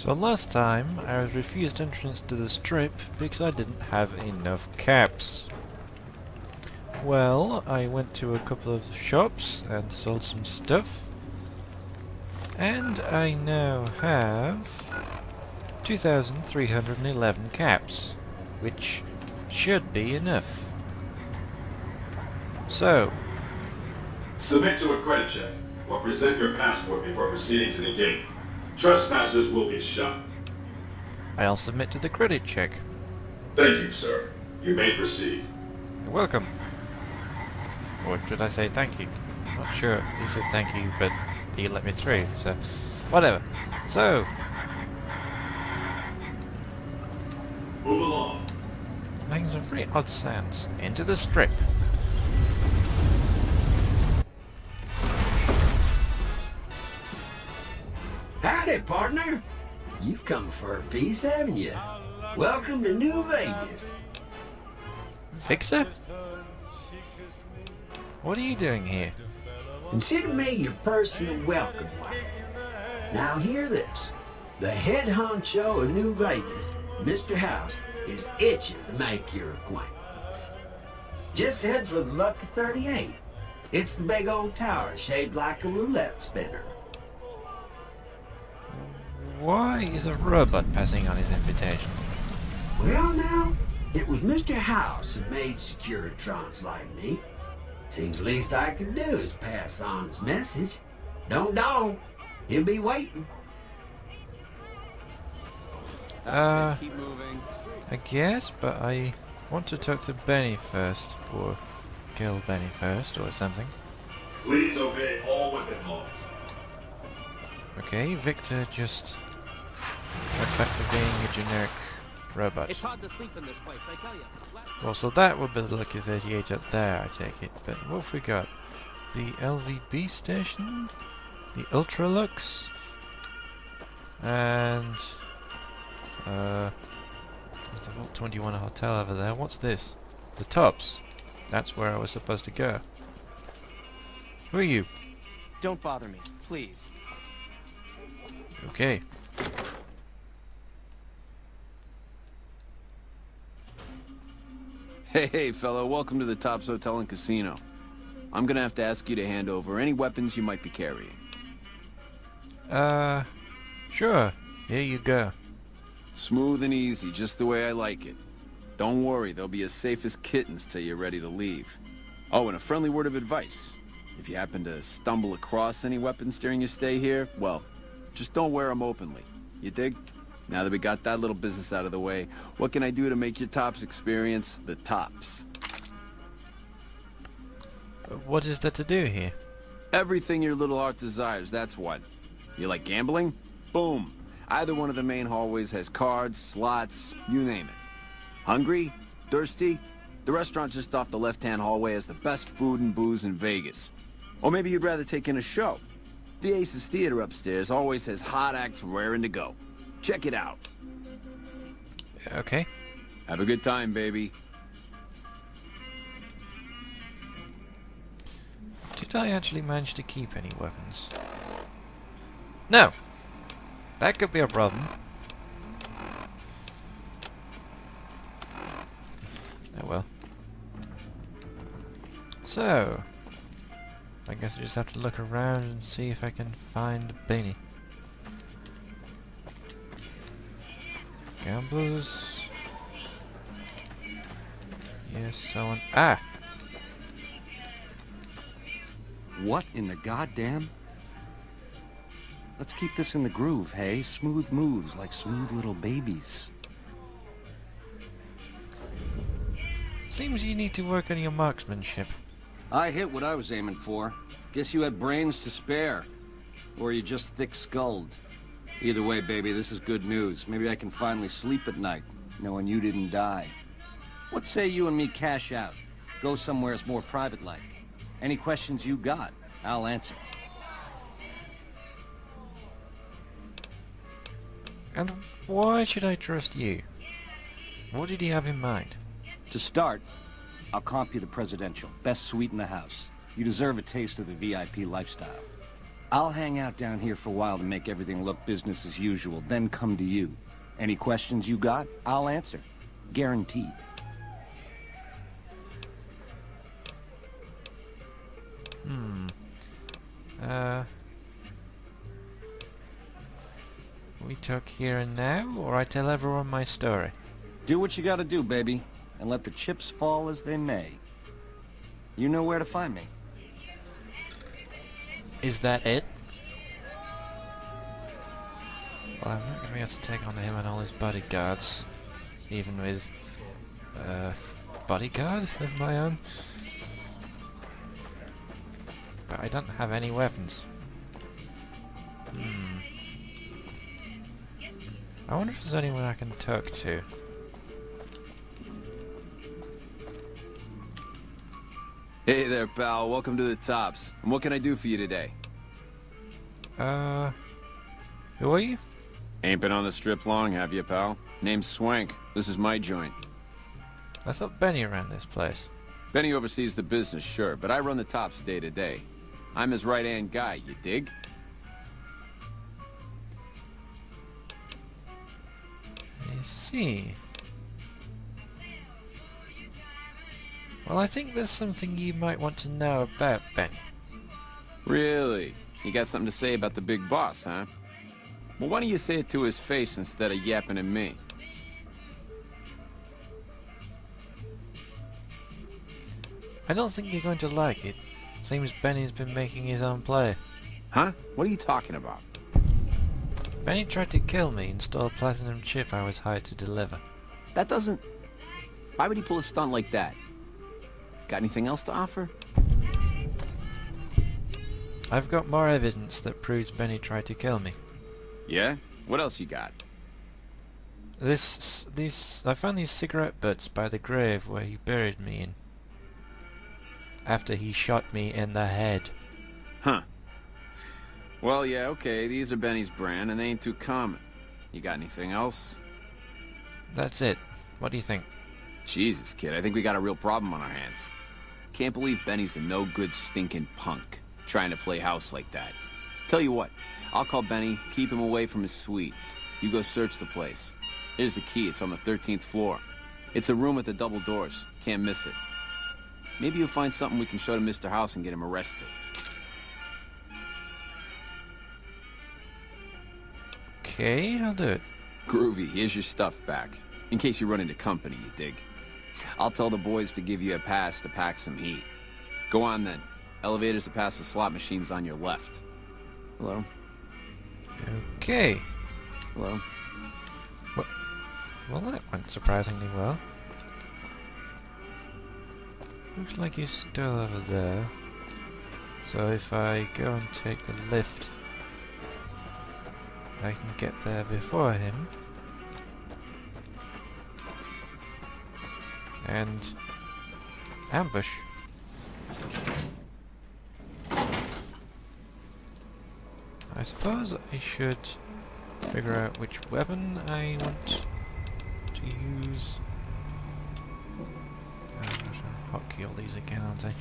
So last time I was refused entrance to the strip because I didn't have enough caps. Well, I went to a couple of shops and sold some stuff, and I now have 2,311 caps, which should be enough. So, Submit to a credit check, or present your passport before proceeding to the gate. Trespassers will be shot. I'll submit to the credit check. Thank you, sir. You may proceed. You're welcome. Or should I say thank you? Not sure. He said thank you, but he let me through, so whatever. So, Move along. making some very odd sounds. Into the strip. Howdy, partner. You've come for a piece, haven't you? Welcome to New Vegas. Fixer? What are you doing here? Consider me your personal welcome wagon. Now hear this. The head honcho of New Vegas, Mr. House, is itching to make your acquaintance. Just head for the Lucky 38. It's the big old tower shaped like a roulette spinner. Why is a robot passing on his invitation? Well now, it was Mr. House who made Securitrons like me. Seems the least I can do is pass on his message. Don't dawdle. He'll be waiting. Keep moving. I guess, but I want to talk to Benny first, or kill Benny first, or something. Please obey all weapon laws. Okay, Victor just went back to being a generic robot. It's hard to sleep in this place, I tell you. Well, so that would be the Lucky 38 up there, I take it. But what have we got? The LVB station? The Ultralux? And... there's the Vault 21 hotel over there. What's this? The Tops. That's where I was supposed to go. Who are you? Don't bother me, please. Okay. Hey, fellow, welcome to the Tops Hotel and Casino. I'm gonna have to ask you to hand over any weapons you might be carrying. Sure. Here you go. Smooth and easy, just the way I like it. Don't worry, they'll be as safe as kittens till you're ready to leave. Oh, and a friendly word of advice. If you happen to stumble across any weapons during your stay here, well, just don't wear them openly. You dig? Now that we got that little business out of the way, what can I do to make your Tops experience the tops? What is there to do here? Everything your little heart desires, that's what. You like gambling? Boom. Either one of the main hallways has cards, slots, you name it. Hungry? Thirsty? The restaurant just off the left-hand hallway has the best food and booze in Vegas. Or maybe you'd rather take in a show. The Aces Theater upstairs always has hot acts raring to go. Check it out. Okay. Have a good time, baby. Did I actually manage to keep any weapons? No! That could be a problem. Oh well. So, I guess I just have to look around and see if I can find Benny. Gamblers. Yes, so on. Ah! What in the goddamn? Let's keep this in the groove, hey? Smooth moves like smooth little babies. Seems you need to work on your marksmanship. I hit what I was aiming for. Guess you had brains to spare. Or you just thick-skulled. Either way, baby, this is good news. Maybe I can finally sleep at night, knowing you didn't die. What say you and me cash out? Go somewheres more private-like. Any questions you got, I'll answer. And why should I trust you? What did he have in mind? To start, I'll comp you the presidential. Best suite in the house. You deserve a taste of the VIP lifestyle. I'll hang out down here for a while to make everything look business as usual, then come to you. Any questions you got, I'll answer. Guaranteed. We talk here and now, or I tell everyone my story? Do what you gotta do, baby, and let the chips fall as they may. You know where to find me. Is that it? Well, I'm not going to be able to take on him and all his bodyguards, even with bodyguard of my own. But I don't have any weapons. I wonder if there's anyone I can talk to. Hey there, pal. Welcome to the Tops. And what can I do for you today? Who are you? Ain't been on the strip long, have you, pal? Name's Swank. This is my joint. I thought Benny ran this place. Benny oversees the business, sure, but I run the Tops day to day. I'm his right-hand guy, you dig? I see. Well, I think there's something you might want to know about Benny. Really? You got something to say about the big boss, huh? Well, why don't you say it to his face instead of yapping at me? I don't think you're going to like it. Seems Benny's been making his own play. Huh? What are you talking about? Benny tried to kill me and stole a platinum chip I was hired to deliver. That doesn't... Why would he pull a stunt like that? Got anything else to offer? I've got more evidence that proves Benny tried to kill me. Yeah? What else you got? I found these cigarette butts by the grave where he buried me in. After he shot me in the head. Huh. Well, yeah, okay, these are Benny's brand, and they ain't too common. You got anything else? That's it. What do you think? Jesus, kid, I think we got a real problem on our hands. Can't believe Benny's a no-good stinking punk, trying to play house like that. Tell you what, I'll call Benny, keep him away from his suite. You go search the place. Here's the key, it's on the 13th floor. It's a room with the double doors, can't miss it. Maybe you'll find something we can show to Mr. House and get him arrested. Okay, I'll do it. Groovy, here's your stuff back. In case you run into company, you dig. I'll tell the boys to give you a pass to pack some heat. Go on then. Elevators to pass the slot machines on your left. Hello? Okay. Hello? Well, that went surprisingly well. Looks like he's still over there. So if I go and take the lift, I can get there before him. And ambush. I suppose I should figure out which weapon I want to use. I'm going to hotkey all these again, aren't I?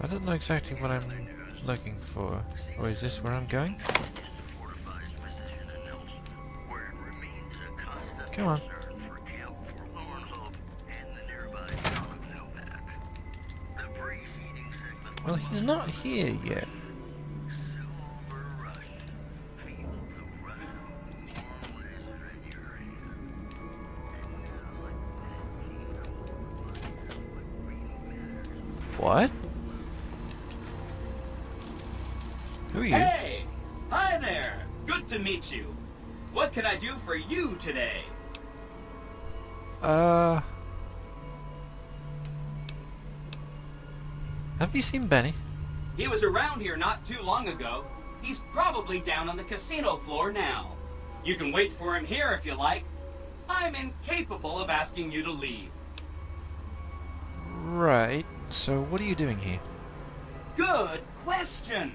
I don't know exactly what I'm looking for. Or is this where I'm going? Come on. Well, he's not here yet. What? Who are you? Hey! Hi there! Good to meet you. What can I do for you today? Have you seen Benny? He was around here not too long ago. He's probably down on the casino floor now. You can wait for him here if you like. I'm incapable of asking you to leave. Right, so what are you doing here? Good question.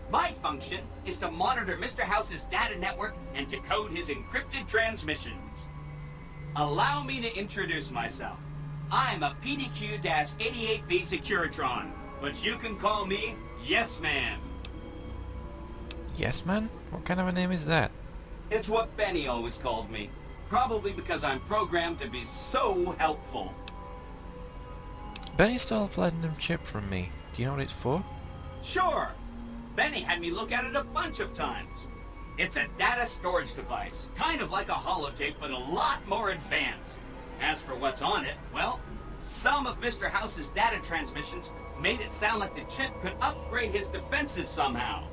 My function is to monitor Mr. House's data network and decode his encrypted transmissions. Allow me to introduce myself. I'm a PDQ-88B Securitron, but you can call me Yes Man. Yes, man? What kind of a name is that? It's what Benny always called me. Probably because I'm programmed to be so helpful. Benny stole a platinum chip from me. Do you know what it's for? Sure. Benny had me look at it a bunch of times. It's a data storage device, kind of like a holotape, but a lot more advanced. As for what's on it, well, some of Mr. House's data transmissions made it sound like the chip could upgrade his defenses somehow.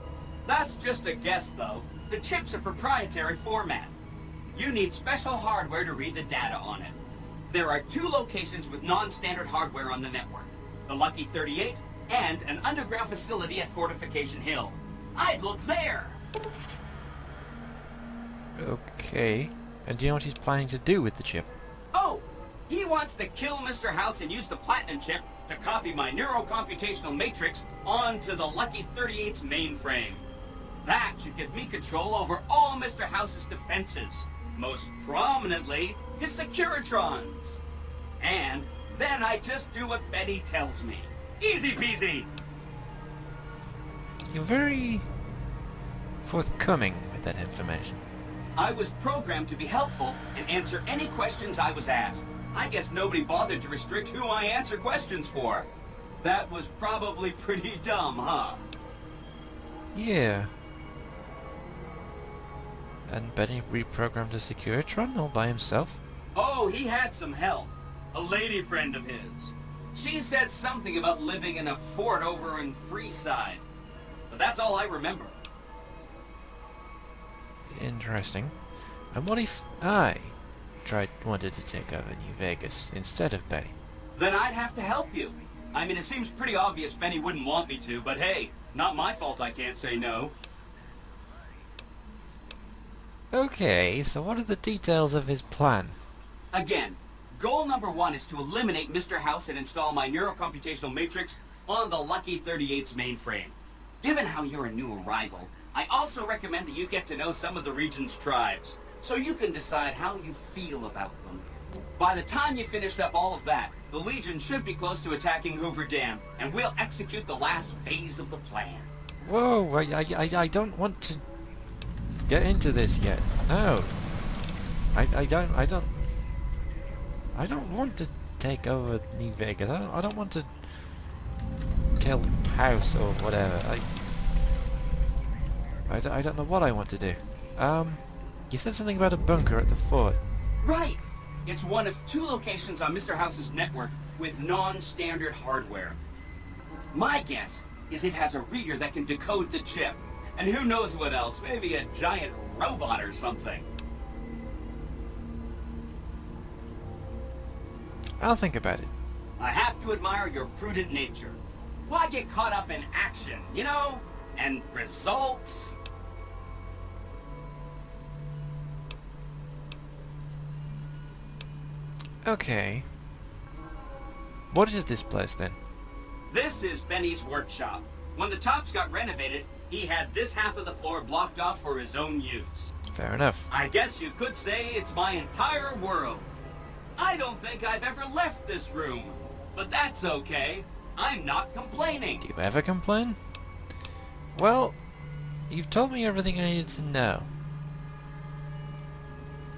That's just a guess, though. The chip's a proprietary format. You need special hardware to read the data on it. There are 2 locations with non-standard hardware on the network. The Lucky 38 and an underground facility at Fortification Hill. I'd look there! Okay. And do you know what he's planning to do with the chip? Oh! He wants to kill Mr. House and use the Platinum chip to copy my neurocomputational matrix onto the Lucky 38's mainframe. That should give me control over all Mr. House's defenses. Most prominently, his Securitrons. And then I just do what Benny tells me. Easy peasy! You're very forthcoming with that information. I was programmed to be helpful and answer any questions I was asked. I guess nobody bothered to restrict who I answer questions for. That was probably pretty dumb, huh? Yeah. And Benny reprogrammed a Securitron all by himself? Oh, he had some help. A lady friend of his. She said something about living in a fort over in Freeside. But that's all I remember. Interesting. And what if I wanted to take over New Vegas instead of Benny? Then I'd have to help you. I mean, it seems pretty obvious Benny wouldn't want me to, but hey, not my fault I can't say no. Okay, so what are the details of his plan? Again, goal number 1 is to eliminate Mr. House and install my neurocomputational matrix on the Lucky 38's mainframe. Given how you're a new arrival, I also recommend that you get to know some of the region's tribes, so you can decide how you feel about them. By the time you finished up all of that, the Legion should be close to attacking Hoover Dam, and we'll execute the last phase of the plan. Whoa, I don't want to get into this yet. No. I don't want to take over New Vegas. I don't want to kill House or whatever. I don't know what I want to do. You said something about a bunker at the fort. Right! It's one of 2 locations on Mr. House's network with non-standard hardware. My guess is it has a reader that can decode the chip. And who knows what else, maybe a giant robot or something. I'll think about it. I have to admire your prudent nature. Why get caught up in action, you know? And results? Okay. What is this place then? This is Benny's workshop. When the tops got renovated, he had this half of the floor blocked off for his own use. Fair enough. I guess you could say it's my entire world. I don't think I've ever left this room, but that's okay. I'm not complaining. Do you ever complain? Well, you've told me everything I needed to know.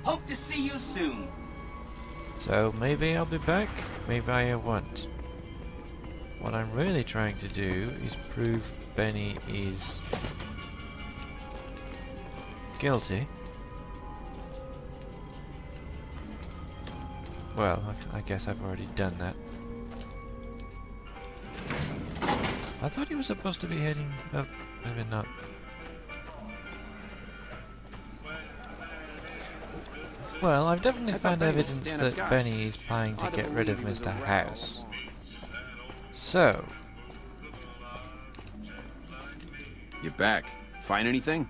Hope to see you soon. So maybe I'll be back, maybe I won't. What I'm really trying to do is prove Benny is guilty. Well, I guess I've already done that. I thought he was supposed to be heading up, maybe not. Well, I've definitely found evidence that Benny is planning to get rid of Mr. House. So, You're back. Find anything?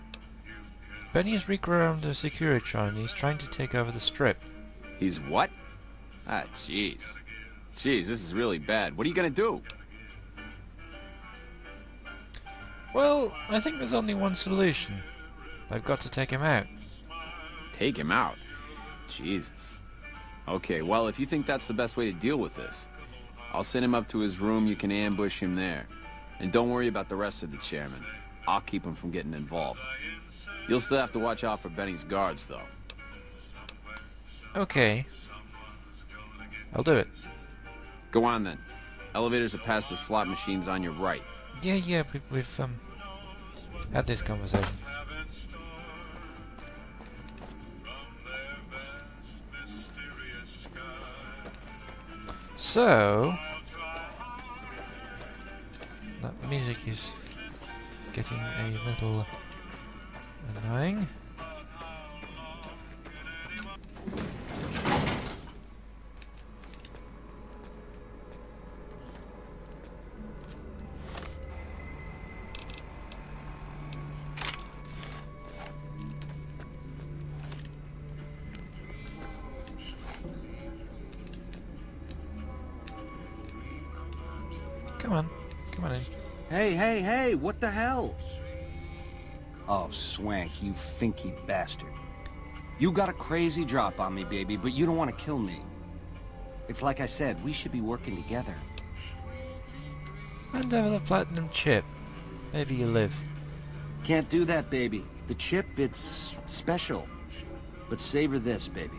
Benny has reprogrammed the Securitron and he's trying to take over the strip. He's what? Ah, jeez. Jeez, this is really bad. What are you gonna do? Well, I think there's only one solution. I've got to take him out. Take him out? Jesus. Okay, well, if you think that's the best way to deal with this, I'll send him up to his room. You can ambush him there. And don't worry about the rest of the chairman. I'll keep him from getting involved. You'll still have to watch out for Benny's guards, though. Okay. I'll do it. Go on, then. Elevators are past the slot machines on your right. Yeah, we've had this conversation. So, that music is getting a little annoying. Come on in. Hey, what the hell? Oh, Swank, you finky bastard. You got a crazy drop on me, baby, but you don't want to kill me. It's like I said, we should be working together. Hand over the platinum chip. Maybe you live. Can't do that, baby. The chip, it's special. But savor this, baby.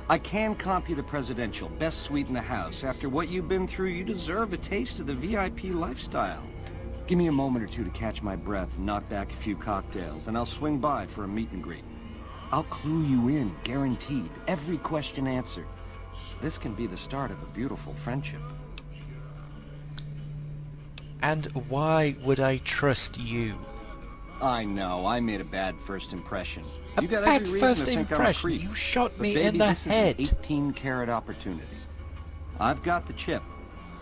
I can comp you the presidential, best suite in the house. After what you've been through, you deserve a taste of the VIP lifestyle. Give me a moment or two to catch my breath and knock back a few cocktails, and I'll swing by for a meet and greet. I'll clue you in, guaranteed. Every question answered. This can be the start of a beautiful friendship. And why would I trust you? I know, I made a bad first impression. A You got bad every reason first to think I'm a impression? creep. You shot But me baby, in the this head. is an 18-carat opportunity. I've got the chip,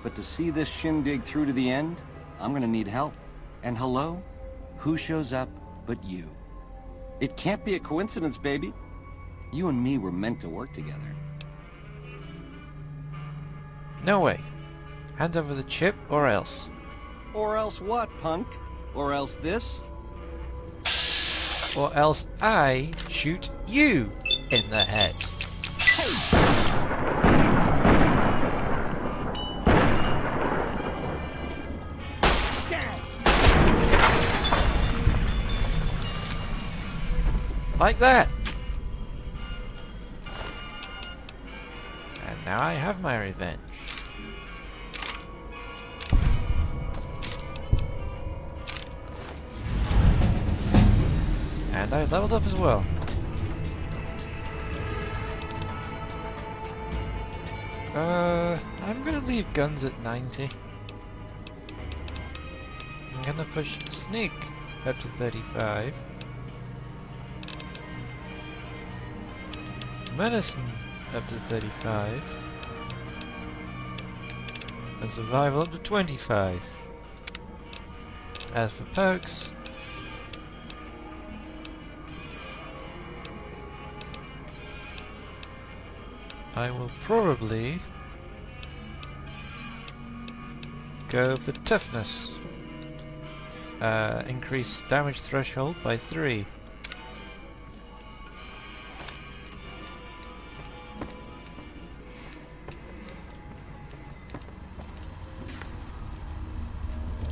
but to see this shindig through to the end, I'm gonna need help. And hello? Who shows up but you? It can't be a coincidence, baby. You and me were meant to work together. No way. Hand over the chip or else. Or else what, punk? Or else this? Or else I shoot you in the head. Like that. And now I have my revenge. And I leveled up as well. I'm gonna leave guns at 90. I'm gonna push sneak up to 35. Medicine up to 35. And survival up to 25. As for perks, I will probably go for toughness. Increase damage threshold by 3.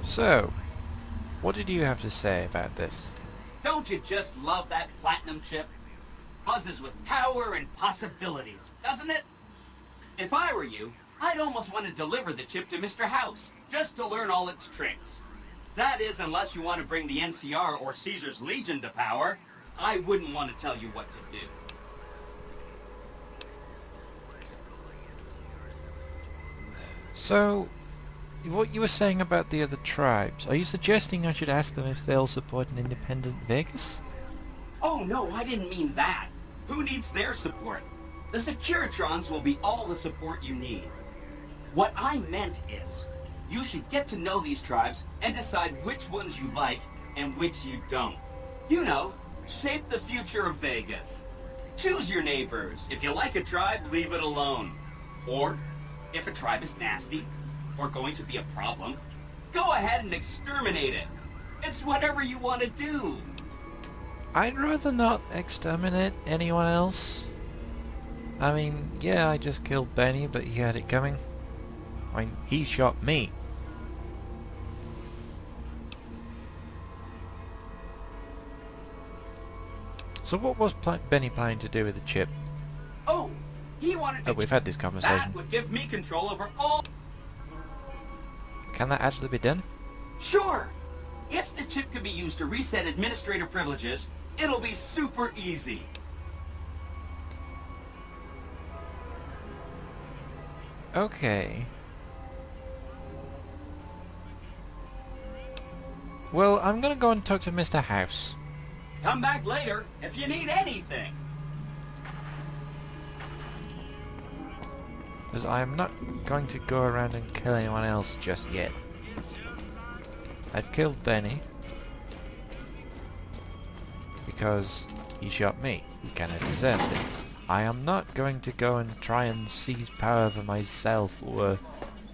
So, what did you have to say about this? Don't you just love that platinum chip? Buzzes with power and possibilities, doesn't it? If I were you, I'd almost want to deliver the chip to Mr. House, just to learn all its tricks. That is, unless you want to bring the NCR or Caesar's Legion to power. I wouldn't want to tell you what to do. So, what you were saying about the other tribes, are you suggesting I should ask them if they'll support an independent Vegas? Oh no, I didn't mean that. Who needs their support? The Securitrons will be all the support you need. What I meant is, you should get to know these tribes and decide which ones you like and which you don't. You know, shape the future of Vegas. Choose your neighbors. If you like a tribe, leave it alone. Or, if a tribe is nasty, or going to be a problem, go ahead and exterminate it. It's whatever you want to do. I'd rather not exterminate anyone else. I mean, yeah, I just killed Benny, but he had it coming. I mean, he shot me. So what was Benny planning to do with the chip? Oh, he wanted to... Oh, we've had this conversation. That would give me control over all... Can that actually be done? Sure! If the chip can be used to reset administrator privileges, it'll be super easy. Okay. Well, I'm gonna go and talk to Mr. House. Come back later if you need anything. Because I am not going to go around and kill anyone else just yet. I've killed Benny. Because he shot me. He kinda deserved it. I am not going to go and try and seize power for myself or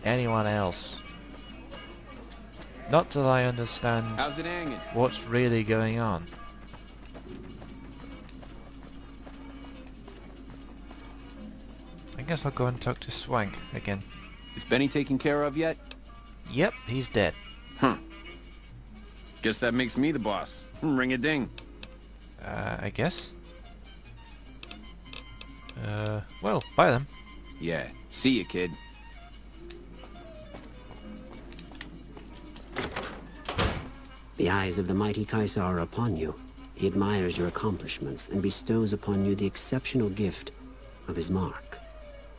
anyone else. Not till I understand How's it hanging? what's really going on. I guess I'll go and talk to Swank again. Is Benny taken care of yet? Yep, he's dead. Huh. Guess that makes me the boss. Ring a ding. I guess. Well, bye then. Yeah. See ya, kid. The eyes of the mighty Caesar are upon you. He admires your accomplishments and bestows upon you the exceptional gift of his mark.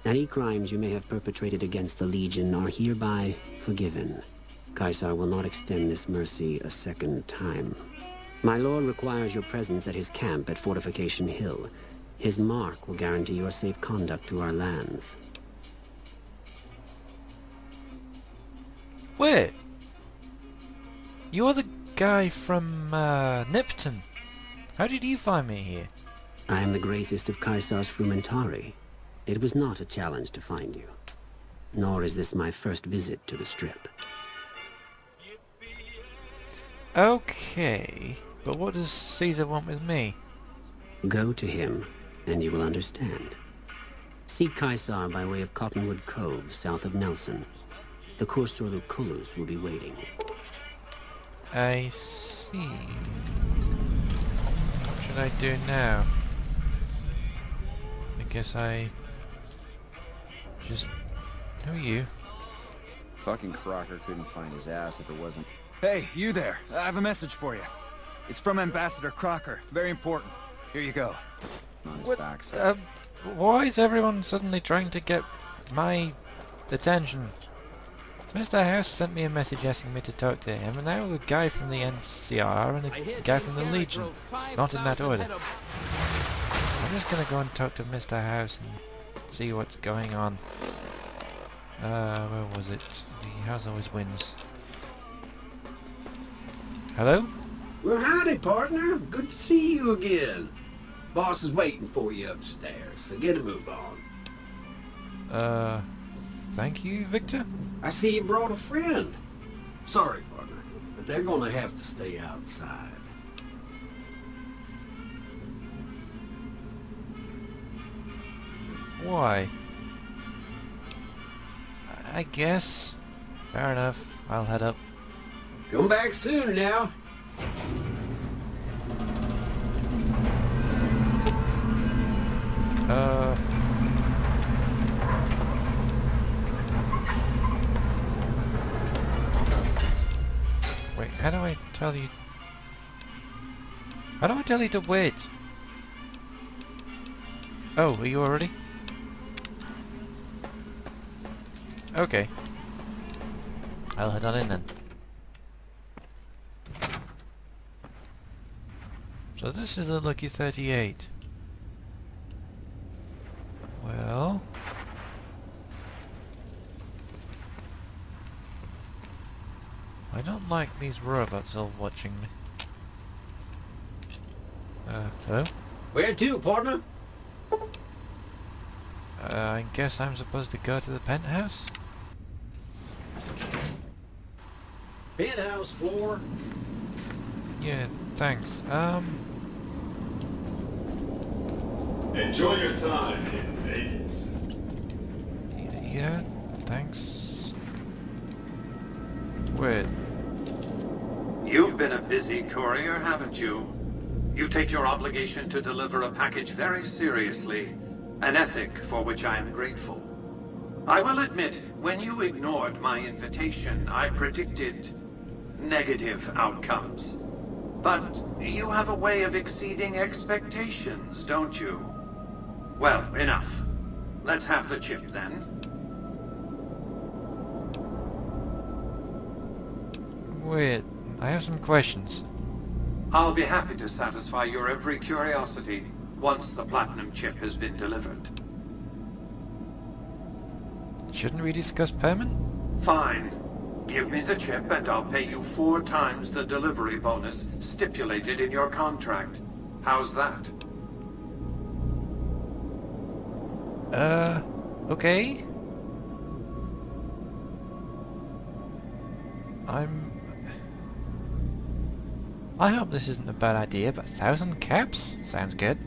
Any crimes you may have perpetrated against the Legion are hereby forgiven. Caesar will not extend this mercy a second time. My lord requires your presence at his camp at Fortification Hill. His mark will guarantee your safe conduct through our lands. Wait! You're the guy from, Nipton. How did you find me here? I am the greatest of Caesar's Frumentari. It was not a challenge to find you. Nor is this my first visit to the Strip. Okay, but what does Caesar want with me? Go to him, and you will understand. Seek Caesar by way of Cottonwood Cove, south of Nelson. The Cursor Lucullus will be waiting. I see. What should I do now? I guess I... just... Who are you? Fucking Crocker couldn't find his ass if it wasn't... Hey, you there. I have a message for you. It's from Ambassador Crocker. Very important. Here you go. on his What? backside. Why is everyone suddenly trying to get my attention? Mr. House sent me a message asking me to talk to him, and now a guy from the NCR and a guy from the Legion. Not in that order. I'm just gonna go and talk to Mr. House and see what's going on. Where was it? The house always wins. Hello? Well, howdy, partner. Good to see you again. Boss is waiting for you upstairs, so get a move on. Thank you, Victor? I see you brought a friend. Sorry, partner, but they're gonna have to stay outside. Why? I guess. Fair enough. I'll head up. Come back soon now. Wait, how do I tell you? How do I tell you to wait? Oh, are you already? Okay. I'll head on in then. So this is the Lucky 38. Well... I don't like these robots all watching me. Hello? Where to, partner? I guess I'm supposed to go to the penthouse? Penthouse floor. Yeah, thanks. Enjoy your time in Vegas. Yeah, thanks. Wait. You've been a busy courier, haven't you? You take your obligation to deliver a package very seriously, an ethic for which I am grateful. I will admit, when you ignored my invitation, I predicted negative outcomes. But you have a way of exceeding expectations, don't you? Well, enough. Let's have the chip then. Wait, I have some questions. I'll be happy to satisfy your every curiosity once the platinum chip has been delivered. Shouldn't we discuss payment? Fine. Give me the chip and I'll pay you 4 times the delivery bonus stipulated in your contract. How's that? Okay. I hope this isn't a bad idea, but 1,000 caps? Sounds good.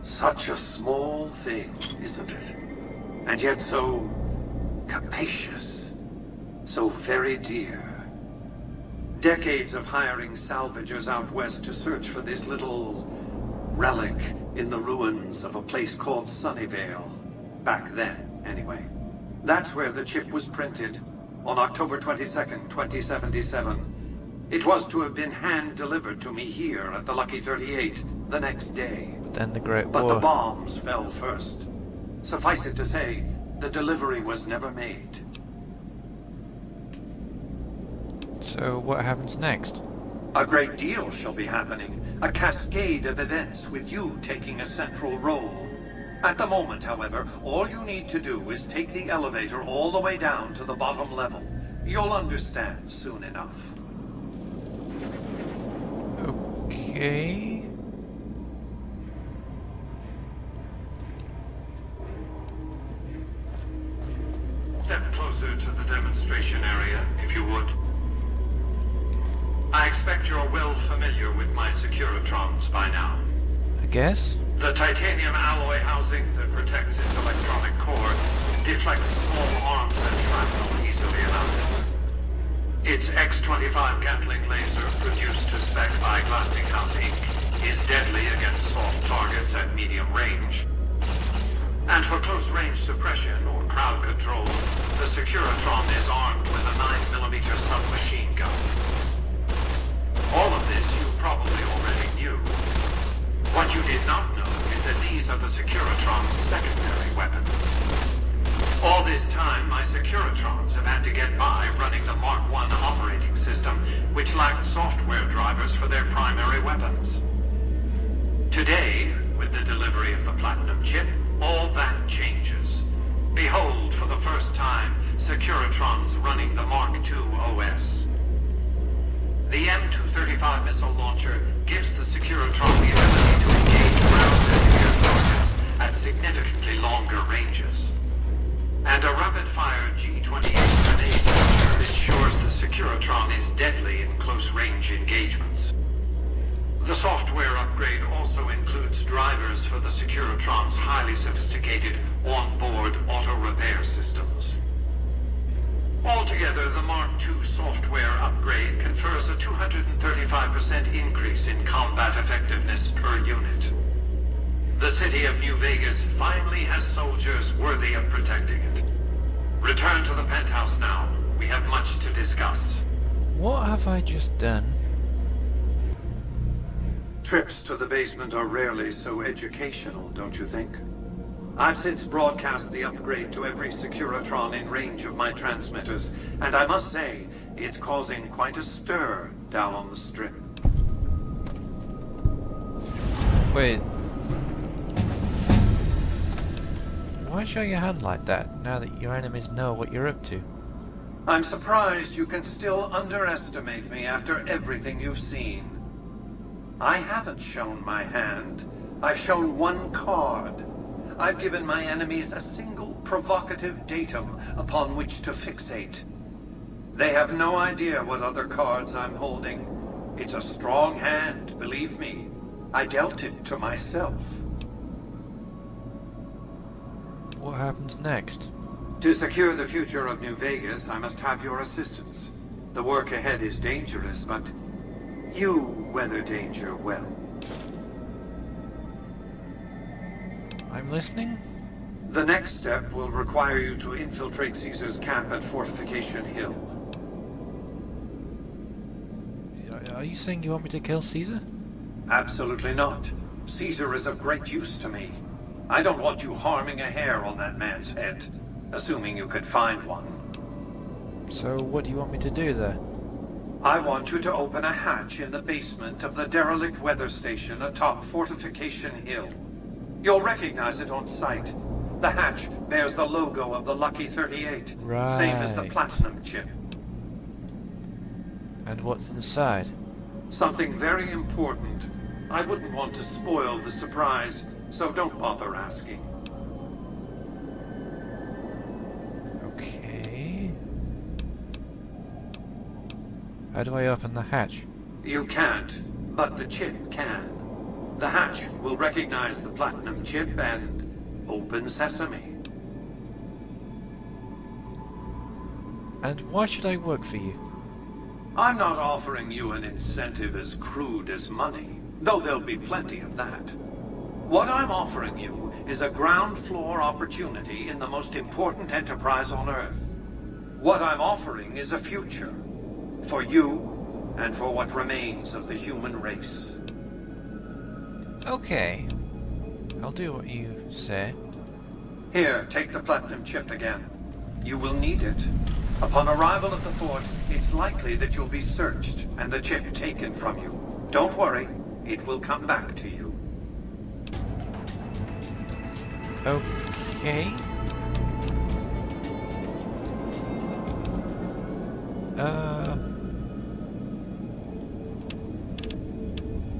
Such a small thing, isn't it? And yet so capacious. So very dear. Decades of hiring salvagers out west to search for this little relic in the ruins of a place called Sunnyvale. Back then, anyway. That's where the chip was printed, on October 22nd, 2077. It was to have been hand-delivered to me here at the Lucky 38 the next day. But then the Great But War. the bombs fell first. Suffice it to say, the delivery was never made. So what happens next? A great deal shall be happening. A cascade of events with you taking a central role. At the moment, however, all you need to do is take the elevator all the way down to the bottom level. You'll understand soon enough. Okay. Step closer to the demonstration area, if you would. I expect you're well familiar with my Securitrons by now. I guess. The titanium alloy housing that protects its electronic core deflects small arms and shrapnel easily enough. Its X-25 Gatling laser, produced to spec by Glassinghouse Inc., is deadly against soft targets at medium range. And for close-range suppression or crowd control, the Securitron is armed with a 9mm submachine gun. All of this you probably already knew. What you did not know is that these are the Securitron's secondary weapons. All this time, my Securitrons have had to get by running the Mark I operating system, which lacked software drivers for their primary weapons. Today, with the delivery of the Platinum chip, all that changes. Behold, for the first time, Securitrons running the Mark II OS. The M235 missile launcher gives the Securitron the ability to engage ground and air targets at significantly longer ranges. And a rapid-fire G-28 grenade launcher ensures the Securitron is deadly in close-range engagements. The software upgrade also includes drivers for the Securitron's highly sophisticated on-board auto-repair systems. Altogether, the Mark II software upgrade confers a 235% increase in combat effectiveness per unit. The city of New Vegas finally has soldiers worthy of protecting it. Return to the penthouse now. We have much to discuss. What have I just done? Trips to the basement are rarely so educational, don't you think? I've since broadcast the upgrade to every Securitron in range of my transmitters, and I must say, it's causing quite a stir down on the Strip. Wait. Why show your hand like that, now that your enemies know what you're up to? I'm surprised you can still underestimate me after everything you've seen. I haven't shown my hand. I've shown one card. I've given my enemies a single provocative datum upon which to fixate. They have no idea what other cards I'm holding. It's a strong hand, believe me. I dealt it to myself. what happens next? To secure the future of New Vegas, I must have your assistance. The work ahead is dangerous, but you weather danger well. I'm listening. The next step will require you to infiltrate Caesar's camp at Fortification Hill. Are you saying you want me to kill Caesar? Absolutely not. Caesar is of great use to me. I don't want you harming a hair on that man's head, assuming you could find one. So what do you want me to do there? I want you to open a hatch in the basement of the derelict weather station atop Fortification Hill. You'll recognize it on sight. The hatch bears the logo of the Lucky 38, Right. same as the platinum chip. And what's inside? Something very important. I wouldn't want to spoil the surprise, so don't bother asking. Okay. How do I open the hatch? You can't, but the chip can. The hatch will recognize the platinum chip and open sesame. And why should I work for you? I'm not offering you an incentive as crude as money, though there'll be plenty of that. What I'm offering you is a ground floor opportunity in the most important enterprise on Earth. What I'm offering is a future. For you, and for what remains of the human race. Okay. I'll do what you say. Here, take the platinum chip again. You will need it. Upon arrival at the fort, it's likely that you'll be searched and the chip taken from you. Don't worry, it will come back to you. Okay.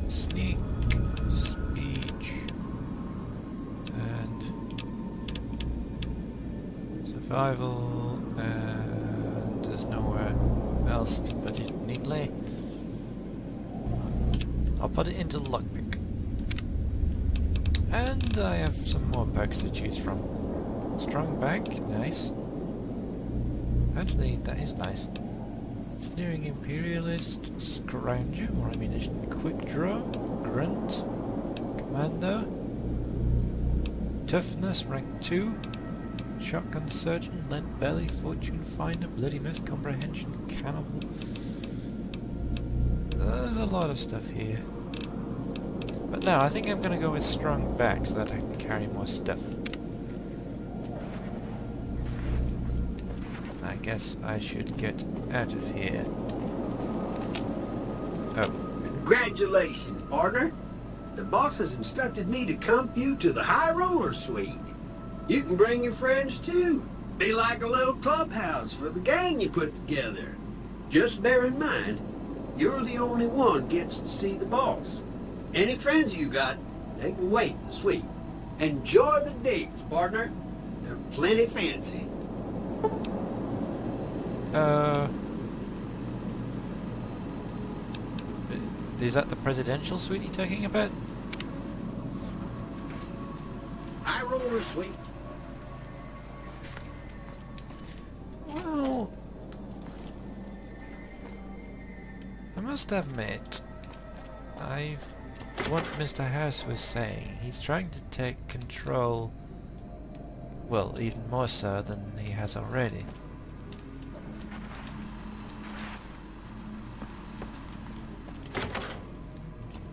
Sneak, speech, and survival, and there's nowhere else to put it neatly. I'll put it into lockpick. And I have some more perks to choose from. Strong back, nice. Actually, that is nice. Sneering Imperialist, Scrounger, more ammunition, Quick Draw, Grunt, Commando, Toughness, rank 2, Shotgun Surgeon, Lead Belly, Fortune Finder, Bloody Mess, Comprehension, Cannibal. There's a lot of stuff here. But no, I think I'm gonna go with Strong Back so that I can carry more stuff. I guess I should get out of here. Oh. Congratulations, partner. The boss has instructed me to comp you to the High Roller Suite. You can bring your friends too. Be like a little clubhouse for the gang you put together. Just bear in mind, you're the only one gets to see the boss. Any friends you got, they can wait in the suite. Enjoy the digs, partner. They're plenty fancy. Is that the presidential suite you're talking about? High Roller Suite. Well, I must admit, what Mr. House was saying, he's trying to take control, well, even more so than he has already.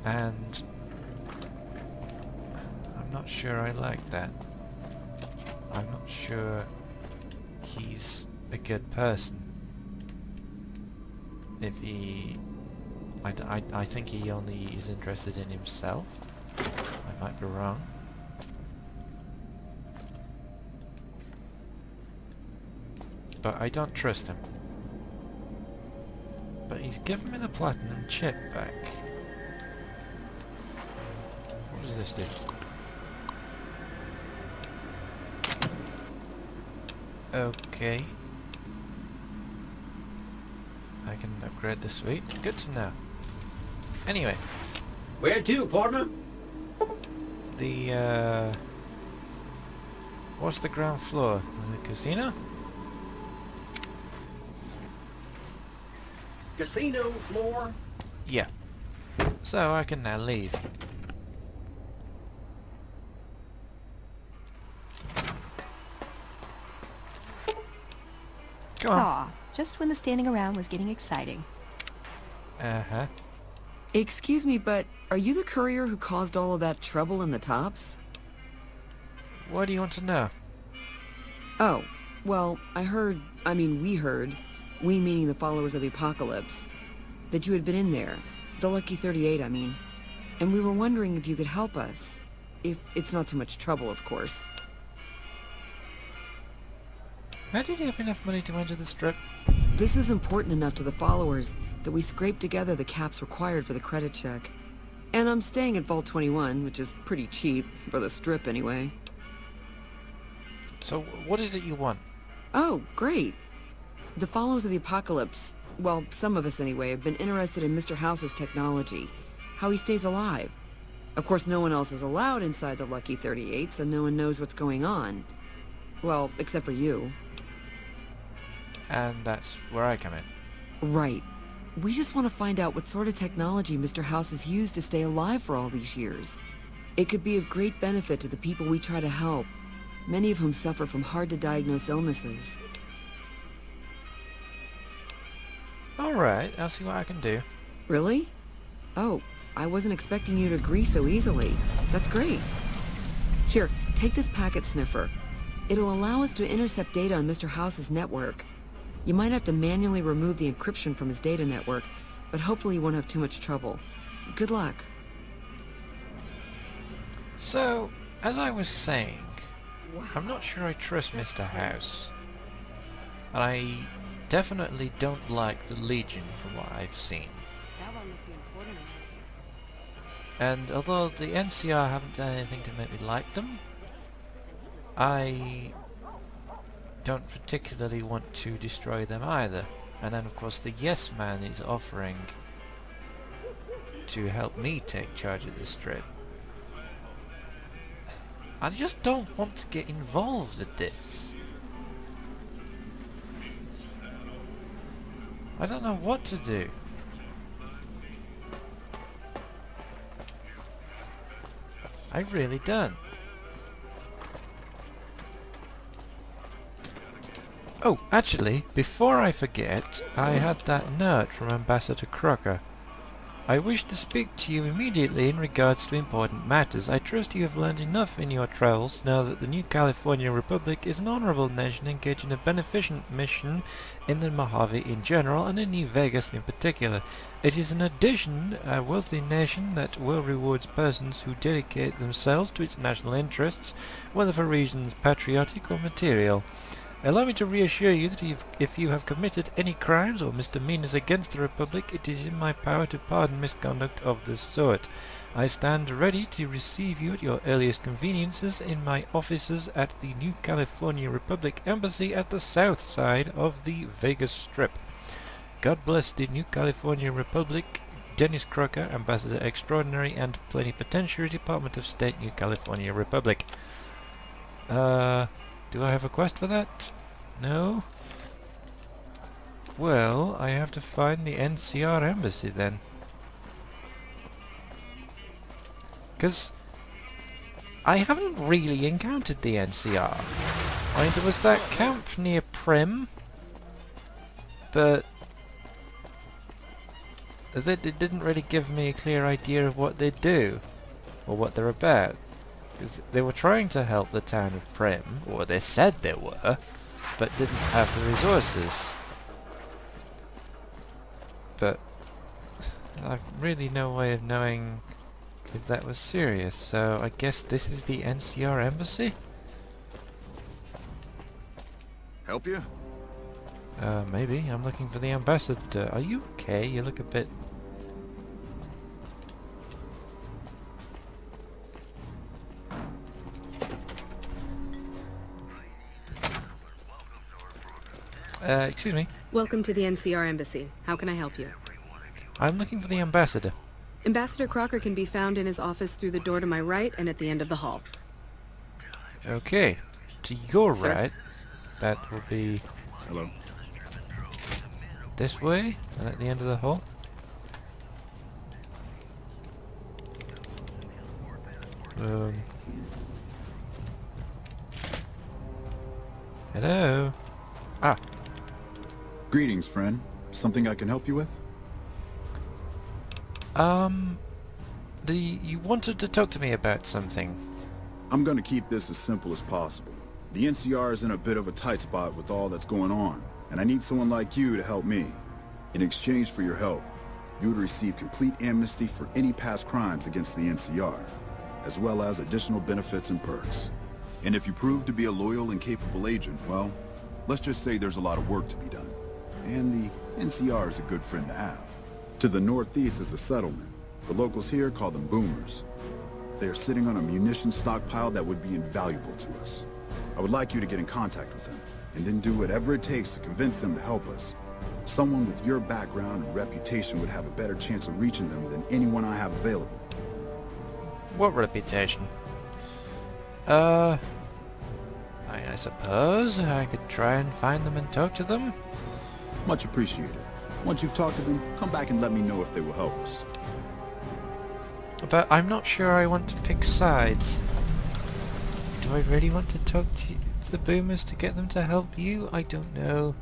And I'm not sure I like that. I'm not sure he's a good person. If he... I think he only is interested in himself. I might be wrong. But I don't trust him. But he's given me the platinum chip back. What does this do? Okay. I can upgrade the suite. Good to know. Anyway. Where to, partner? The What's the ground floor? The casino? Casino floor? Yeah. So I can now leave. Come on. Aw, just when the standing around was getting exciting. Uh-huh. Excuse me, but are you the courier who caused all of that trouble in the tops? What do you want to know? Oh, well, we heard, we meaning the followers of the apocalypse, that you had been in there. The Lucky 38, I mean. And we were wondering if you could help us. If it's not too much trouble, of course. How did you have enough money to enter the strip? This is important enough to the followers that we scraped together the caps required for the credit check. And I'm staying at Vault 21, which is pretty cheap, for the strip anyway. So what is it you want? Oh, great. The followers of the apocalypse, well, some of us anyway, have been interested in Mr. House's technology, how he stays alive. Of course, no one else is allowed inside the Lucky 38, so no one knows what's going on. Well, except for you. And that's where I come in. Right. We just want to find out what sort of technology Mr. House has used to stay alive for all these years. It could be of great benefit to the people we try to help, many of whom suffer from hard-to-diagnose illnesses. Alright, I'll see what I can do. Really? Oh, I wasn't expecting you to agree so easily. That's great. Here, take this packet sniffer. It'll allow us to intercept data on Mr. House's network. You might have to manually remove the encryption from his data network, but hopefully you won't have too much trouble. Good luck. So, as I was saying, I'm not sure I trust Mr. House. I definitely don't like the Legion from what I've seen. And although the NCR haven't done anything to make me like them, I don't particularly want to destroy them either. And then of course the Yes Man is offering to help me take charge of the strip. I just don't want to get involved with this. I don't know what to do. I really don't. Oh, actually, before I forget, I had that note from Ambassador Crocker. I wish to speak to you immediately in regards to important matters. I trust you have learned enough in your travels to know that the New California Republic is an honorable nation engaged in a beneficent mission in the Mojave in general and in New Vegas in particular. It is in addition a wealthy nation that well rewards persons who dedicate themselves to its national interests, whether for reasons patriotic or material. Allow me to reassure you that if you have committed any crimes or misdemeanors against the Republic, it is in my power to pardon misconduct of this sort. I stand ready to receive you at your earliest conveniences in my offices at the New California Republic Embassy at the south side of the Vegas Strip. God bless the New California Republic. Dennis Crocker, Ambassador Extraordinary and Plenipotentiary, Department of State, New California Republic. Do I have a quest for that? No? Well, I have to find the NCR Embassy then. Because I haven't really encountered the NCR. I mean, there was that camp near Prim, but they didn't really give me a clear idea of what they do, or what they're about. They were trying to help the town of Prim, or they said they were, but didn't have the resources. But I've really no way of knowing if that was serious, so I guess this is the NCR Embassy? Help you? Maybe. I'm looking for the ambassador. Are you okay? You look a bit... excuse me. Welcome to the NCR Embassy. How can I help you? I'm looking for the ambassador. Ambassador Crocker can be found in his office through the door to my right and at the end of the hall. Okay. to your Sir? right, that will be Hello. this way, and at the end of the hall. Hello? Ah, Greetings, friend. Something I can help you with? you wanted to talk to me about something. I'm gonna keep this as simple as possible. The NCR is in a bit of a tight spot with all that's going on, and I need someone like you to help me. In exchange for your help, you would receive complete amnesty for any past crimes against the NCR, as well as additional benefits and perks. And if you prove to be a loyal and capable agent, well, let's just say there's a lot of work to be done. And the NCR is a good friend to have. To the northeast is a settlement. The locals here call them boomers. They are sitting on a munitions stockpile that would be invaluable to us. I would like you to get in contact with them, and then do whatever it takes to convince them to help us. Someone with your background and reputation would have a better chance of reaching them than anyone I have available. What reputation? I suppose I could try and find them and talk to them. Much appreciated. Once you've talked to them, come back and let me know if they will help us. But I'm not sure I want to pick sides. Do I really want to talk to the boomers to get them to help you? I don't know.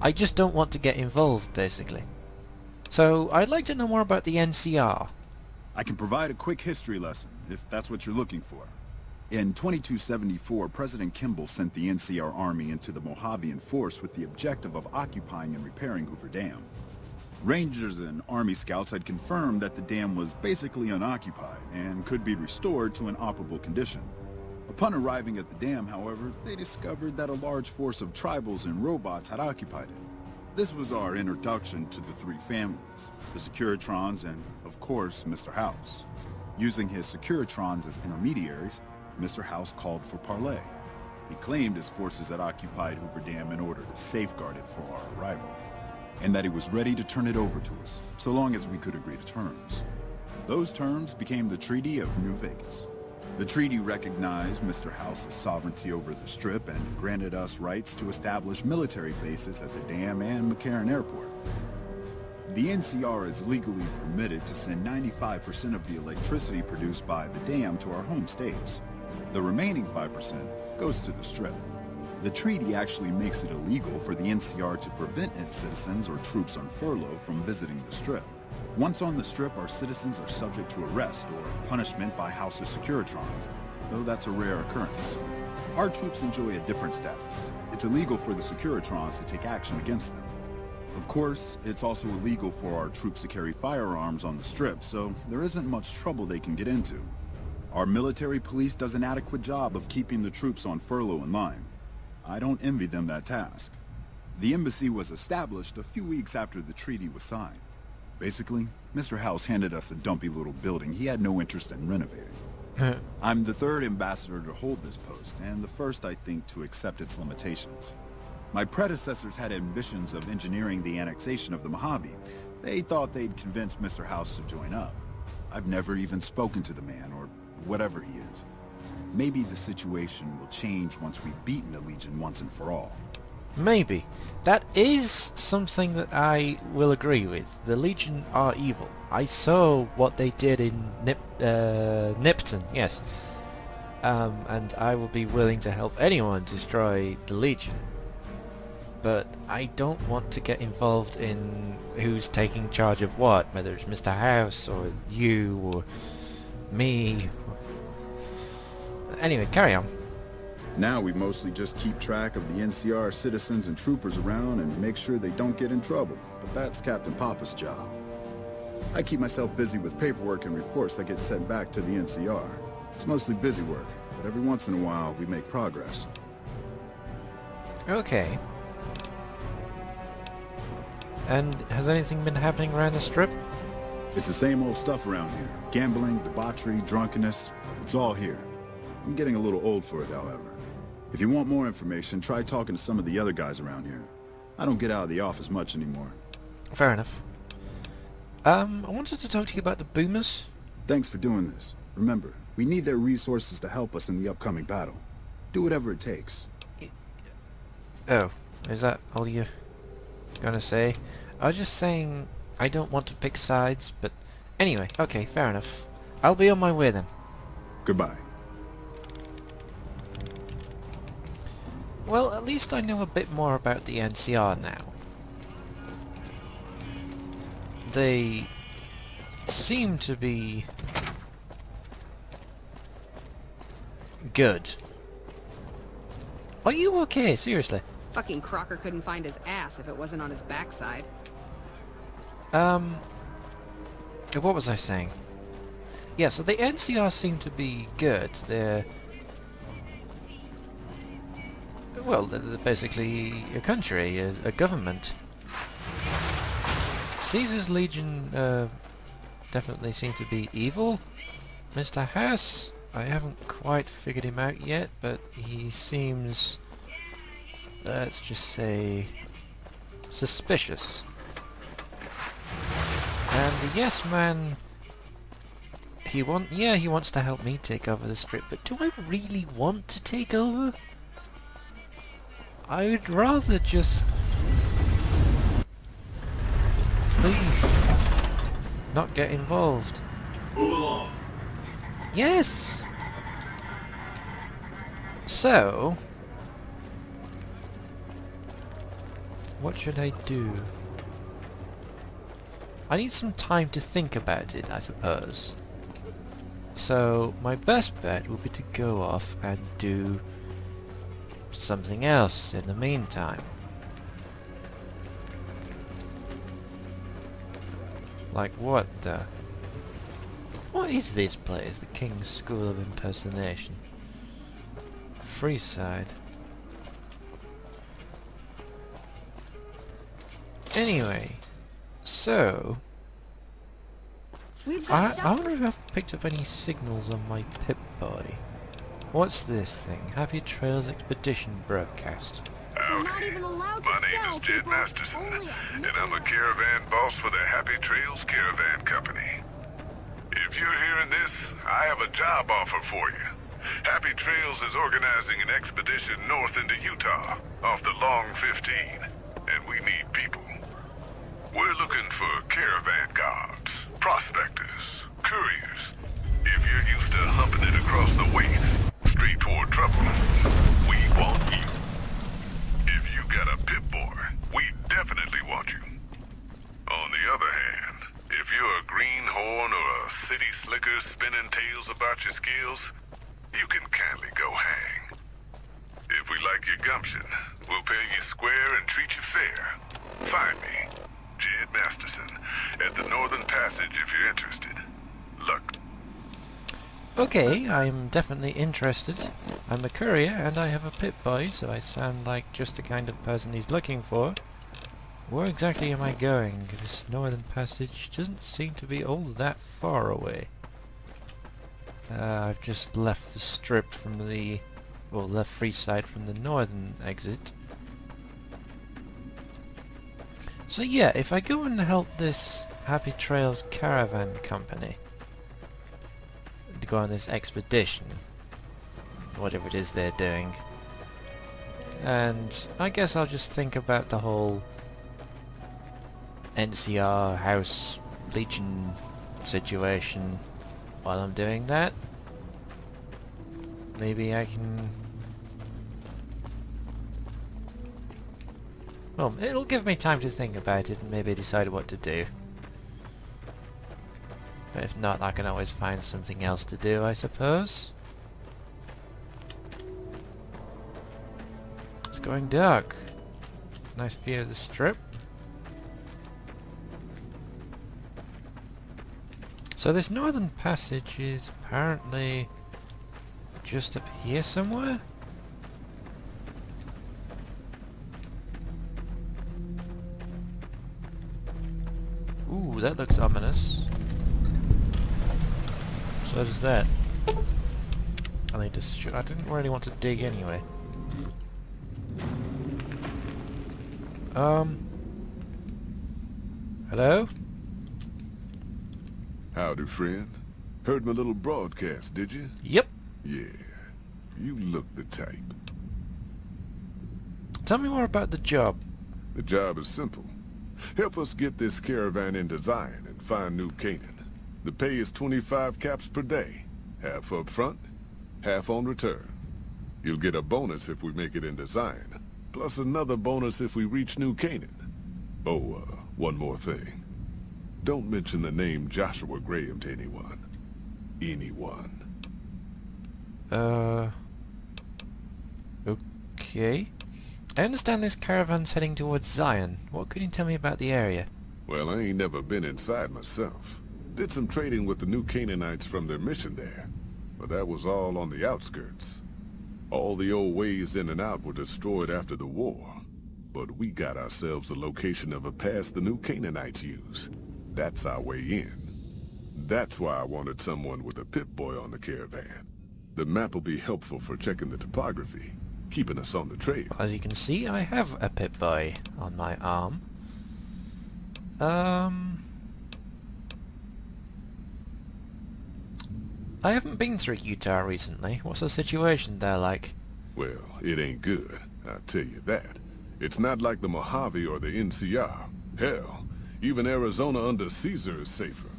I just don't want to get involved, basically. So, I'd like to know more about the NCR. I can provide a quick history lesson, if that's what you're looking for. In 2274, President Kimball sent the NCR Army into the Mojavian force with the objective of occupying and repairing Hoover Dam. Rangers and Army scouts had confirmed that the dam was basically unoccupied and could be restored to an operable condition. Upon arriving at the dam, however, they discovered that a large force of tribals and robots had occupied it. This was our introduction to the three families, the Securitrons and, of course, Mr. House. Using his Securitrons as intermediaries, Mr. House called for parley. He claimed his forces had occupied Hoover Dam in order to safeguard it for our arrival, and that he was ready to turn it over to us, so long as we could agree to terms. Those terms became the Treaty of New Vegas. The treaty recognized Mr. House's sovereignty over the Strip and granted us rights to establish military bases at the dam and McCarran Airport. The NCR is legally permitted to send 95% of the electricity produced by the dam to our home states. The remaining 5% goes to the Strip. The treaty actually makes it illegal for the NCR to prevent its citizens or troops on furlough from visiting the Strip. Once on the Strip, our citizens are subject to arrest or punishment by House's Securitrons, though that's a rare occurrence. Our troops enjoy a different status. It's illegal for the Securitrons to take action against them. Of course, it's also illegal for our troops to carry firearms on the Strip, so there isn't much trouble they can get into. Our military police does an adequate job of keeping the troops on furlough in line. I don't envy them that task. The embassy was established a few weeks after the treaty was signed. Basically, Mr. House handed us a dumpy little building he had no interest in renovating. I'm the third ambassador to hold this post, and the first, I think, to accept its limitations. My predecessors had ambitions of engineering the annexation of the Mojave. They thought they'd convince Mr. House to join up. I've never even spoken to the man, or whatever he is. Maybe the situation will change once we've beaten the Legion once and for all. Maybe. That is something that I will agree with. The Legion are evil. I saw what they did in Nipton, yes. And I will be willing to help anyone destroy the Legion. But I don't want to get involved in who's taking charge of what, whether it's Mr. House or you or me. Anyway, carry on. Now we mostly just keep track of the NCR citizens and troopers around and make sure they don't get in trouble, but that's Captain Papa's job. I keep myself busy with paperwork and reports that get sent back to the NCR. It's mostly busy work, but every once in a while we make progress. Okay. And has anything been happening around the Strip? It's the same old stuff around here. Gambling, debauchery, drunkenness, it's all here. I'm getting a little old for it, however. If you want more information, try talking to some of the other guys around here. I don't get out of the office much anymore. Fair enough. I wanted to talk to you about the boomers. Thanks for doing this. Remember, we need their resources to help us in the upcoming battle. Do whatever it takes. Oh, is that all you're gonna say? I was just saying I don't want to pick sides, but anyway, okay, fair enough. I'll be on my way then. Goodbye. Well, at least I know a bit more about the NCR now. They seem to be good. Are you okay? Seriously? Fucking Crocker couldn't find his ass if it wasn't on his backside. What was I saying? Yeah, so the NCR seem to be good. They're basically a country, a government. Caesar's Legion definitely seem to be evil. Mr. House, I haven't quite figured him out yet, but he seems, let's just say, suspicious. And the Yes Man, he wants to help me take over the Strip, but do I really want to take over? I would rather just leave, not get involved. Move along. Yes! So, what should I do? I need some time to think about it, I suppose. So, my best bet would be to go off and do something else in the meantime. Like what the? What is this place? The King's School of Impersonation. Freeside. Anyway, so I wonder if I've picked up any signals on my Pip-Boy. What's this thing? Happy Trails Expedition broadcast. My name is Jed Masterson, and I'm a caravan boss for the Happy Trails Caravan Company. If you're hearing this, I have a job offer for you. Happy Trails is organizing an expedition north into Utah, off the Long 15, and we need people. We're looking for caravan guards, prospectors, couriers. If you're used to humping it across the waste, straight toward trouble, we want you. If you got a Pip-Boy, we definitely want you. On the other hand, if you're a greenhorn or a city slicker spinning tales about your skills, you can kindly go hang. If we like your gumption, we'll pay you square and treat you fair. Find me, Jed Masterson, at the Northern Passage if you're interested. Luck. Okay, I'm definitely interested. I'm a courier and I have a Pip-Boy, so I sound like just the kind of person he's looking for. Where exactly am I going? This Northern Passage doesn't seem to be all that far away. I've just left the Strip from the... well, left Freeside from the northern exit. So yeah, if I go and help this Happy Trails Caravan Company to go on this expedition, whatever it is they're doing, and I guess I'll just think about the whole NCR House Legion situation while I'm doing that. Maybe I can... well, it'll give me time to think about it and maybe decide what to do. But if not, I can always find something else to do, I suppose. It's going dark. Nice view of the Strip. So this Northern Passage is apparently just up here somewhere? Ooh, that looks ominous. So does that. I need to I didn't really want to dig anyway. Hello? Howdy, friend. Heard my little broadcast, did you? Yep. Yeah. You look the type. Tell me more about the job. The job is simple. Help us get this caravan into Zion and find New Canaan. The pay is 25 caps per day. Half up front, half on return. You'll get a bonus if we make it into Zion, plus another bonus if we reach New Canaan. Oh, one more thing. Don't mention the name Joshua Graham to anyone. Anyone. Okay. I understand this caravan's heading towards Zion. What can you tell me about the area? Well, I ain't never been inside myself. Did some trading with the New Canaanites from their mission there. But that was all on the outskirts. All the old ways in and out were destroyed after the war. But we got ourselves the location of a pass the New Canaanites use. That's our way in. That's why I wanted someone with a Pip-Boy on the caravan. The map will be helpful for checking the topography, keeping us on the trail. As you can see, I have a Pip-Boy on my arm. I haven't been through Utah recently. What's the situation there like? Well, it ain't good, I'll tell you that. It's not like the Mojave or the NCR. Hell, even Arizona under Caesar is safer.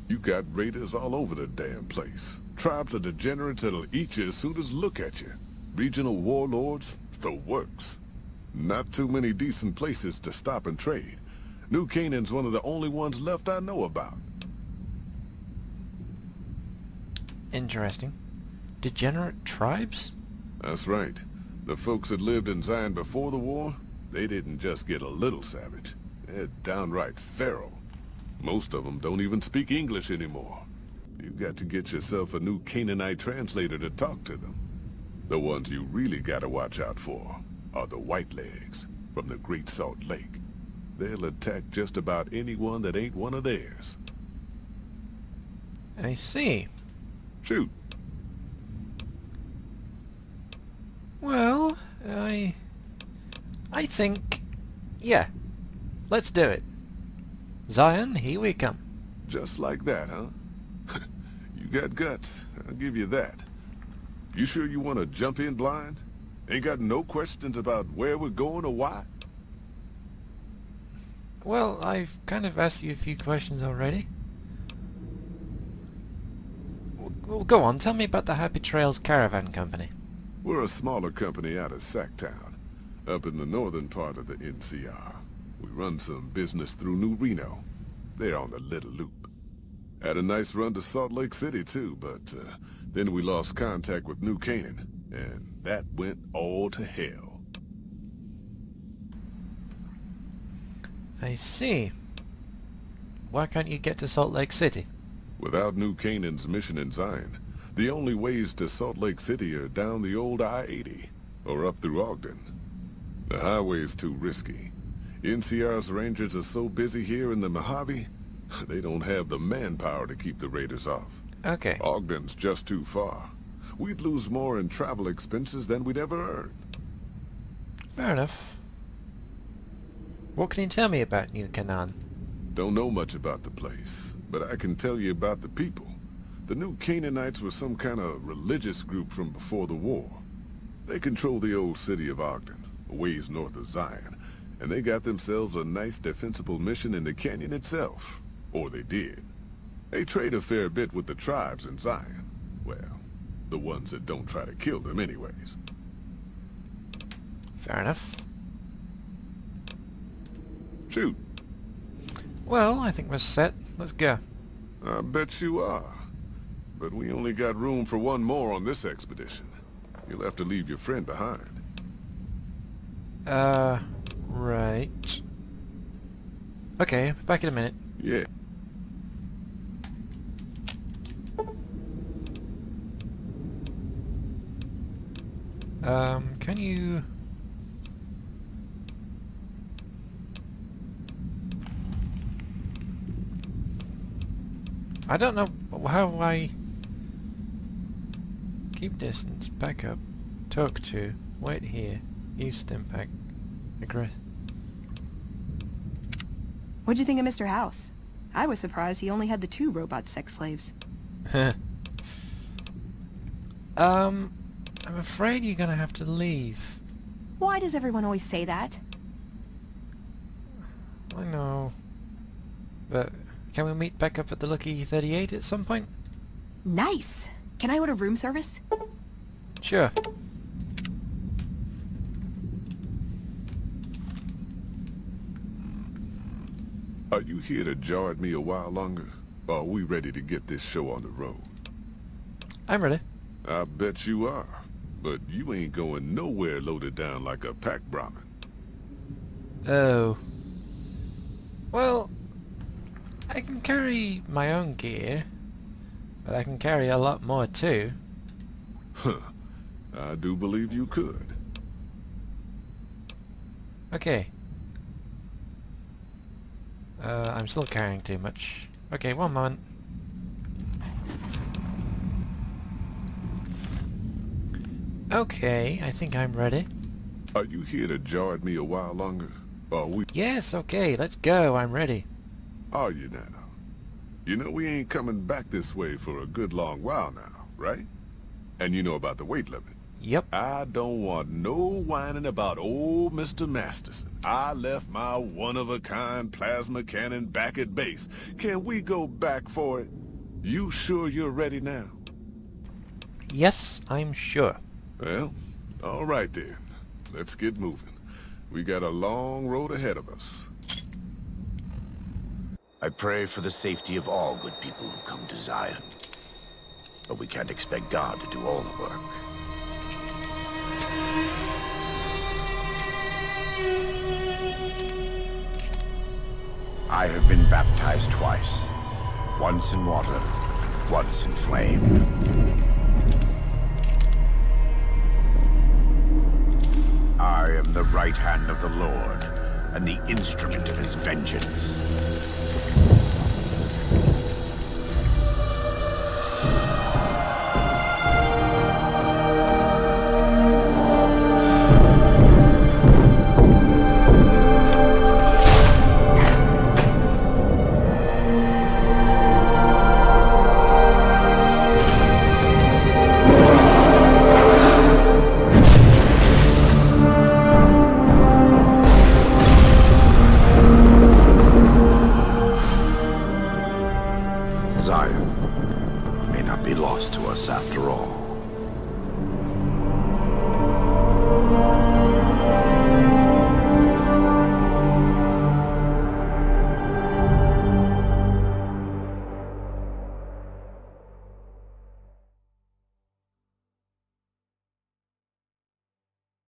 You got raiders all over the damn place. Tribes of degenerates that'll eat you as soon as look at you. Regional warlords, the works. Not too many decent places to stop and trade. New Canaan's one of the only ones left I know about. Interesting. Degenerate tribes? That's right. The folks that lived in Zion before the war, they didn't just get a little savage. They're downright feral. Most of them don't even speak English anymore. You got to get yourself a new Canaanite translator to talk to them. The ones you really gotta watch out for are the Whitelegs from the Great Salt Lake. They'll attack just about anyone that ain't one of theirs. I see. Shoot. Well, I think, yeah, let's do it. Zion, here we come. Just like that, huh? You got guts, I'll give you that. You sure you want to jump in blind? Ain't got no questions about where we're going or why? Well, I've kind of asked you a few questions already. Well, go on, tell me about the Happy Trails Caravan Company. We're a smaller company out of Sacktown, up in the northern part of the NCR. We run some business through New Reno. They're on the Little Loop. Had a nice run to Salt Lake City too, but then we lost contact with New Canaan, and that went all to hell. I see. Why can't you get to Salt Lake City? Without New Canaan's mission in Zion, the only ways to Salt Lake City are down the old I-80, or up through Ogden. The highway's too risky. NCR's rangers are so busy here in the Mojave, they don't have the manpower to keep the raiders off. Okay. Ogden's just too far. We'd lose more in travel expenses than we'd ever earn. Fair enough. What can you tell me about New Canaan? Don't know much about the place, but I can tell you about the people. The New Canaanites were some kind of religious group from before the war. They control the old city of Ogden, a ways north of Zion, and they got themselves a nice defensible mission in the canyon itself. Or they did. They trade a fair bit with the tribes in Zion. Well, the ones that don't try to kill them anyways. Fair enough. Shoot. Well, I think we're set. Let's go. I bet you are. But we only got room for one more on this expedition. You'll have to leave your friend behind. Right. Okay, back in a minute. Yeah. Can you... I don't know how I... Keep distance, back up, talk to, wait here, use impact, aggress... What'd you think of Mr. House? I was surprised he only had the 2 robot sex slaves. I I'm afraid you're gonna have to leave. Why does everyone always say that? I know. But can we meet back up at the Lucky 38 at some point? Nice! Can I order room service? Sure. Are you here to jar at me a while longer? Or are we ready to get this show on the road? I'm ready. I bet you are. But you ain't going nowhere loaded down like a pack Brahmin. Oh. Well, I can carry my own gear, but I can carry a lot more too. Huh. I do believe you could. Okay. I'm still carrying too much. Okay, one moment. Okay, I think I'm ready. Are you here to jar at me a while longer? Or are we... Yes, okay, let's go. I'm ready. Are you now? You know we ain't coming back this way for a good long while now, right? And you know about the weight limit. Yep. I don't want no whining about old Mr. Masterson. I left my one-of-a-kind plasma cannon back at base. Can we go back for it? You sure you're ready now? Yes, I'm sure. Well, all right then. Let's get moving. We got a long road ahead of us. I pray for the safety of all good people who come to Zion. But we can't expect God to do all the work. I have been baptized twice. Once in water, once in flame. I am the right hand of the Lord, and the instrument of his vengeance.